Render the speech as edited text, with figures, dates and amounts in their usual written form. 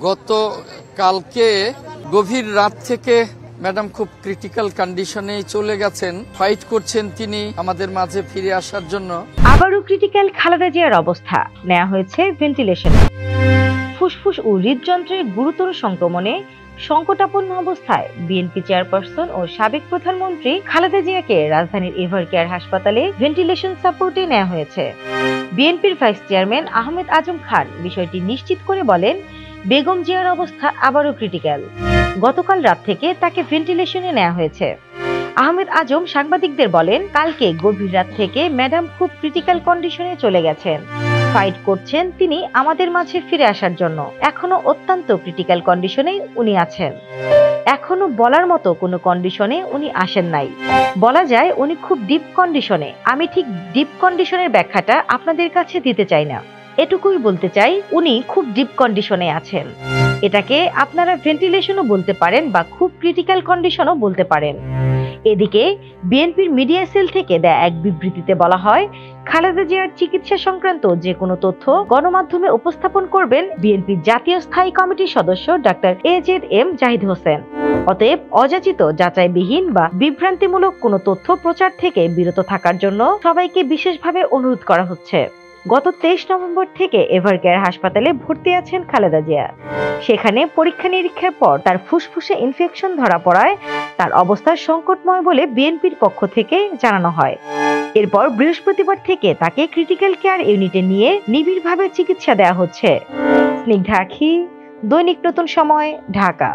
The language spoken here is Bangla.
গতকালকে গভীর রাত থেকে ম্যাডাম খুব ক্রিটিক্যাল কন্ডিশনে চলে গেছেন, ফাইট করছেন তিনি আমাদের মাঝে ফিরে আসার জন্য। আবারও ক্রিটিক্যাল খালেদা জিয়ার অবস্থা, নেওয়া হয়েছে ভেন্টিলেশনে। ফুসফুস ও হৃদযন্ত্রের গুরুতর সংক্রমণে সংকটাপন্ন অবস্থায় বিএনপি চেয়ারপারসন ও সাবেক প্রধানমন্ত্রী খালেদা জিয়াকে রাজধানীর এভারকেয়ার হাসপাতালে ভেন্টিলেশন সাপোর্টে নেওয়া হয়েছে। বিএনপির ভাইস চেয়ারম্যান আহমেদ আজম খান বিষয়টি নিশ্চিত করে বলেন, বেগম জিয়ার অবস্থা আবারও ক্রিটিক্যাল। গতকাল রাত থেকে তাকে ভেন্টিলেশনে নেওয়া হয়েছে। আহমেদ আজম সাংবাদিকদের বলেন, কালকে গভীর রাত থেকে ম্যাডাম খুব ক্রিটিক্যাল কন্ডিশনে চলে গেছেন, ফাইট করছেন তিনি আমাদের মাঝে ফিরে আসার জন্য। এখনো অত্যন্ত ক্রিটিক্যাল কন্ডিশনে উনি আছেন। এখনো বলার মতো কোনো কন্ডিশনে উনি আসেন নাই। বলা যায় উনি খুব ডিপ কন্ডিশনে। আমি ঠিক ডিপ কন্ডিশনের ব্যাখ্যাটা আপনাদের কাছে দিতে চাই না, এটুকুই বলতে চাই উনি খুব ডিপ কন্ডিশনে আছেন। এটাকে আপনারা ভেন্টিলেশনও বলতে পারেন বা খুব ক্রিটিক্যাল কন্ডিশনও বলতে পারেন। এদিকে বিএনপির মিডিয়া সেল থেকে দেয়া এক বিবৃতিতে বলা হয়, খালেদা জিয়ার চিকিৎসা সংক্রান্ত যে কোনো তথ্য গণমাধ্যমে উপস্থাপন করবেন বিএনপির জাতীয় স্থায়ী কমিটির সদস্য ডাক্তার AZM জাহিদ হোসেন। অতএব অযাচিত, যাচাইবিহীন বা বিভ্রান্তিমূলক কোনো তথ্য প্রচার থেকে বিরত থাকার জন্য সবাইকে বিশেষভাবে অনুরোধ করা হচ্ছে। গত 23 নভেম্বর থেকে এভারকেয়ার হাসপাতালে ভর্তি আছেন খালেদা জিয়া। সেখানে পরীক্ষা নিরীক্ষার পর তার ফুসফুসে ইনফেকশন ধরা পড়ায় তার অবস্থা সংকটময় বলে বিএনপির পক্ষ থেকে জানানো হয়। এরপর বৃহস্পতিবার থেকে তাকে ক্রিটিক্যাল কেয়ার ইউনিটে নিয়ে নিবিড়ভাবে চিকিৎসা দেওয়া হচ্ছে। স্নিগ্ধা আখি, দৈনিক নতুন সময়, ঢাকা।